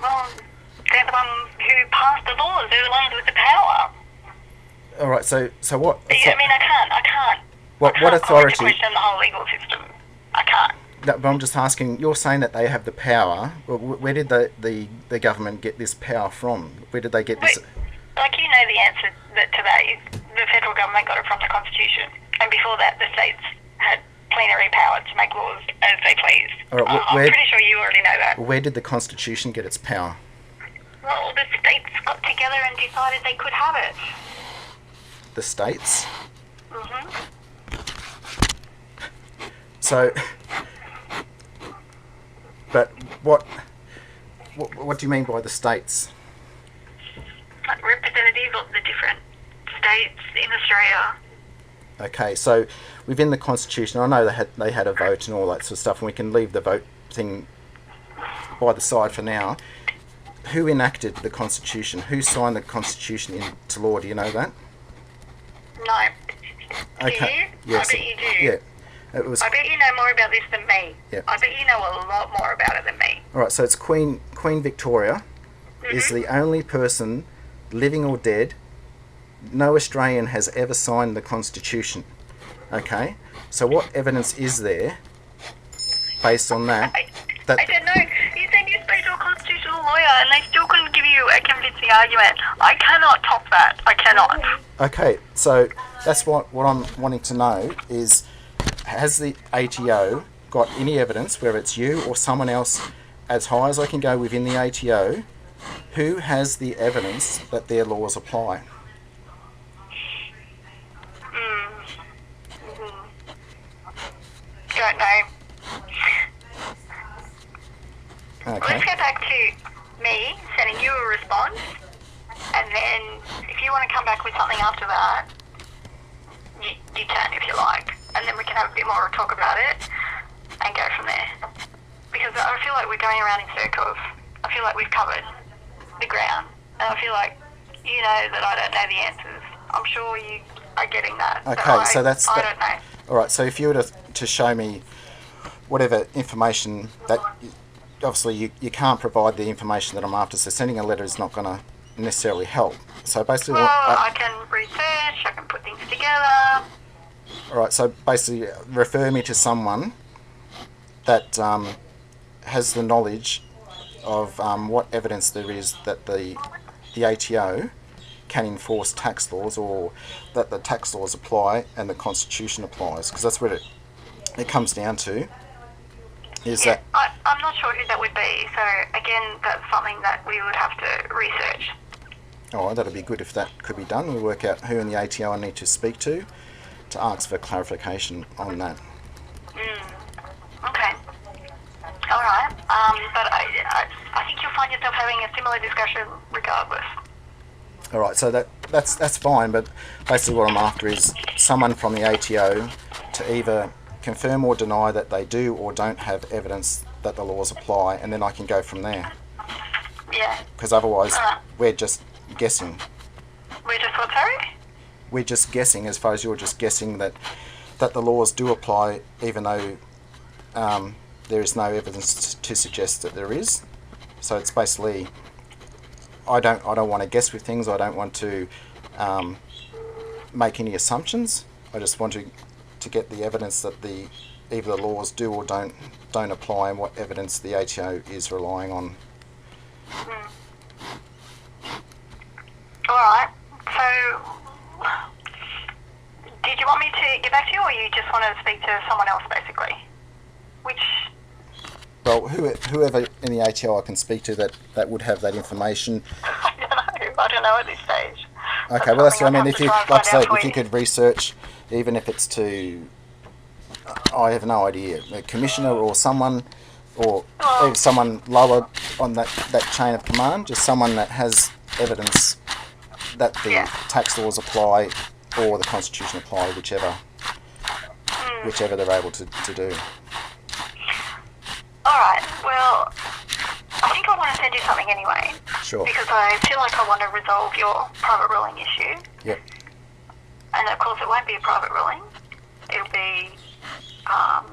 Well, they're the ones who pass the laws. They're the ones with the power. All right. So what? I mean, I can't. What authority? Question the whole legal system. I can't. No, but I'm just asking. You're saying that they have the power. Where did the government get this power from? Where did they get this? Like, you know the answer to that is the federal government got it from the Constitution, and before that, the states had plenary power to make laws as they pleased. Right, I'm pretty sure you already know that. Where did the Constitution get its power? Well, the states got together and decided they could have it. The states? Mhm. So, but what do you mean by the states? Like representatives of the different states in Australia. Okay, so within the Constitution, I know they had a vote and all that sort of stuff, and we can leave the vote thing by the side for now. Who enacted the Constitution? Who signed the Constitution into law? Do you know that? No. Okay. Do you? Yes. I bet you do. Yeah. It was. I bet you know more about this than me. Yeah. I bet you know a lot more about it than me. All right. So it's Queen Victoria is the only person, living or dead. No Australian has ever signed the Constitution. Okay. So what evidence is there, based on that? I don't know. You said you spoke to a constitutional lawyer and they still couldn't give you a convincing argument. I cannot top that. I cannot. Okay, so that's what I'm wanting to know is, has the ATO got any evidence, whether it's you or someone else, as high as I can go within the ATO, who has the evidence that their laws apply? Don't know. Okay. Let's go back to me sending you a response, and then if you want to come back with something after that, you can if you like, and then we can have a bit more talk about it and go from there. Because I feel like we're going around in circles. I feel like we've covered the ground, and I feel like you know that I don't know the answers. I'm sure you are getting that. Okay, so that's... I don't know. All right, so if you were to show me whatever information that... Obviously, you can't provide the information that I'm after, so sending a letter is not going to necessarily help. So basically... Well, I can research, I can put things together. All right, so basically refer me to someone that has the knowledge of what evidence there is that the ATO can enforce tax laws, or that the tax laws apply and the Constitution applies, because that's what it comes down to. I'm not sure who that would be, so again, that's something that we would have to research. Oh, that'd be good if that could be done. We'll work out who in the ATO I need to speak to ask for clarification on that. Okay. All right. But I think you'll find yourself having a similar discussion regardless. All right, so that's fine, but basically what I'm after is someone from the ATO to either confirm or deny that they do or don't have evidence that the laws apply, and then I can go from there. Yeah. Because otherwise, we're just guessing. We're just what, sorry? We're just guessing, as far as you're just guessing that the laws do apply, even though there is no evidence to suggest that there is. So it's basically, I don't want to guess with things. I don't want to make any assumptions. I just want to get the evidence that either the laws do or don't apply, and what evidence the ATO is relying on. All right. So, did you want me to get back to you, or you just want to speak to someone else, basically? Well, whoever in the ATO I can speak to that would have that information. I don't know at this stage. Okay, well that's what I mean. If you, like I said, if you could research, even if it's to, I have no idea, a commissioner or someone, or even someone lower on that chain of command, just someone that has evidence that the tax laws apply or the Constitution apply, whichever they're able to do. Alright, well, I think I want to send you something anyway. Sure. Because I feel like I want to resolve your private ruling issue. Yep. And of course it won't be a private ruling. It'll be, I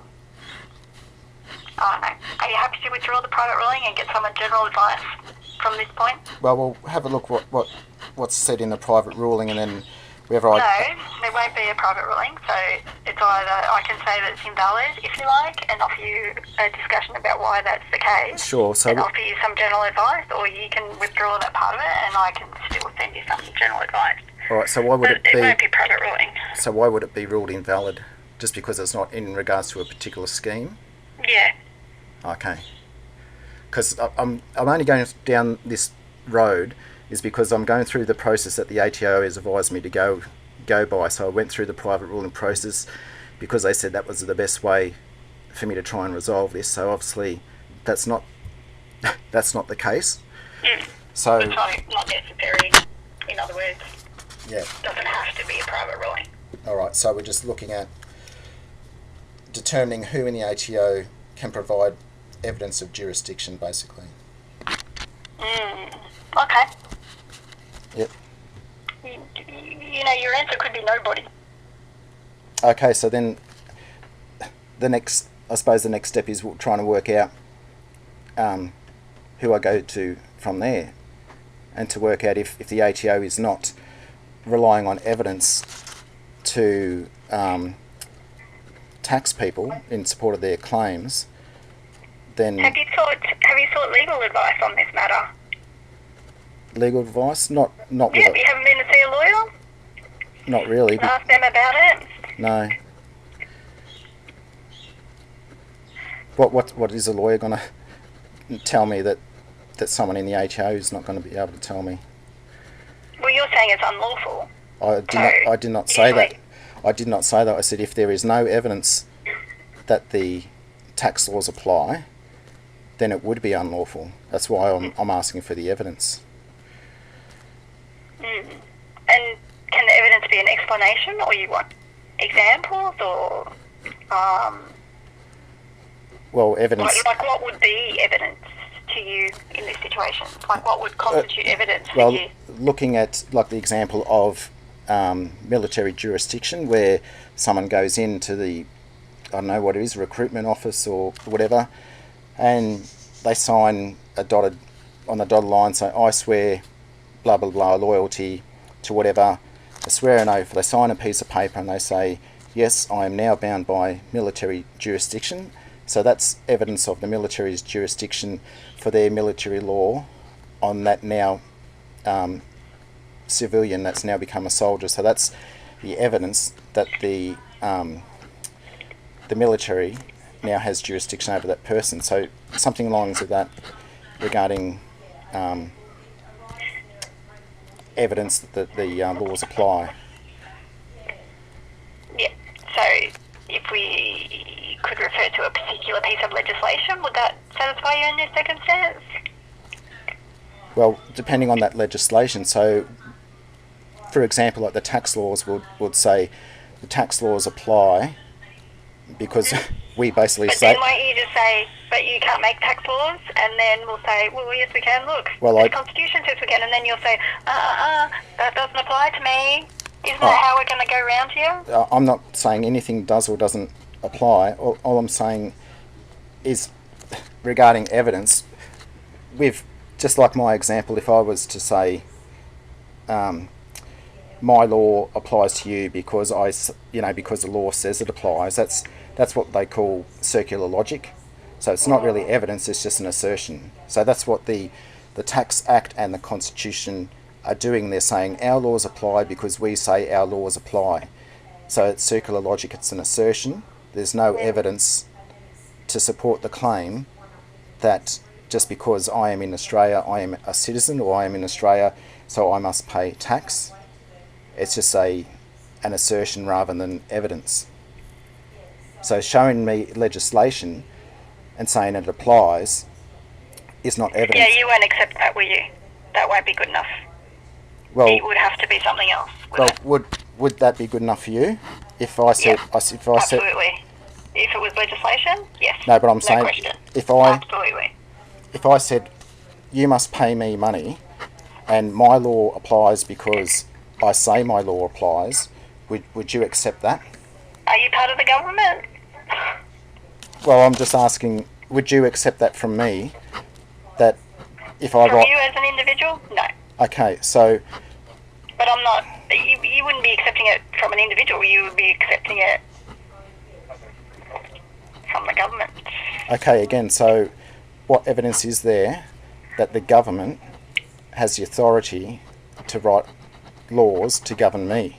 don't know. Are you happy to withdraw the private ruling and get some general advice from this point? Well, we'll have a look what's said in the private ruling, and then wherever No, there won't be a private ruling, so it's either I can say that it's invalid, if you like, and offer you a discussion about why that's the case. Sure. So and offer you some general advice, or you can withdraw that part of it, and I can still send you some general advice. All right. So why would it be? It won't be private ruling. So why would it be ruled invalid? Just because it's not in regards to a particular scheme? Yeah. Okay. Because I'm only going down this road is because I'm going through the process that the ATO has advised me to go by. So I went through the private ruling process because they said that was the best way for me to try and resolve this. So obviously that's not the case. So it's not necessary, in other words. Yeah. It doesn't have to be a private ruling. All right. So we're just looking at determining who in the ATO can provide evidence of jurisdiction, basically. Okay. Yep. You know, your answer could be nobody. Okay, so then I suppose the next step is trying to work out who I go to from there, and to work out if the ATO is not relying on evidence to tax people in support of their claims, then... Have you sought legal advice on this matter? Legal advice? Not Yeah, with you haven't been to see a lawyer? Not really. Ask them about it? No. What is a lawyer going to tell me that someone in the ATO is not going to be able to tell me? Well, you're saying it's unlawful. I did not say that. I did not say that. I said if there is no evidence that the tax laws apply, then it would be unlawful. That's why I'm asking for the evidence. And can the evidence be an explanation, or you want examples, or well, evidence. Like what would be evidence to you in this situation? Like what would constitute evidence for well, you? Looking at like the example of military jurisdiction, where someone goes into the, I don't know what it is, recruitment office or whatever, and they sign on the dotted line, say, I swear, blah, blah, blah, loyalty to whatever. They swear an oath. They sign a piece of paper and they say, yes, I am now bound by military jurisdiction. So that's evidence of the military's jurisdiction for their military law on that now civilian that's now become a soldier. So that's the evidence that the military now has jurisdiction over that person. So something along with that regarding evidence that the laws apply. Yeah. So if we could refer to a particular piece of legislation, would that satisfy you in this circumstance? Well, depending on that legislation. So, for example, like the tax laws would say the tax laws apply because we basically but say... But then won't you just say, but you can't make tax laws? And then we'll say, well, yes, we can. Look, the Constitution says we can. And then you'll say, that doesn't apply to me. Isn't that how we're going to go around here? I'm not saying anything does or doesn't apply. All I'm saying is regarding evidence, with just like my example, if I was to say my law applies to you because because the law says it applies, that's what they call circular logic. So it's not really evidence, it's just an assertion. So that's what the Tax Act and the Constitution are doing. They're saying our laws apply because we say our laws apply. So it's circular logic, it's an assertion. There's no evidence to support the claim that just because I am in Australia, I am a citizen, or I am in Australia, so I must pay tax. It's just an assertion rather than evidence. So showing me legislation and saying it applies is not evidence. Yeah, you won't accept that, will you? That won't be good enough. Well, it would have to be something else. Would that be good enough for you? If I said, absolutely. If it was legislation, yes. No, but I'm saying question. Absolutely. If I said you must pay me money, and my law applies because I say my law applies, would you accept that? Are you part of the government? Well, I'm just asking, would you accept that from me, that if I From write... you as an individual? No. Okay, so... But I'm not... You wouldn't be accepting it from an individual. You would be accepting it from the government. Okay, again, so what evidence is there that the government has the authority to write laws to govern me?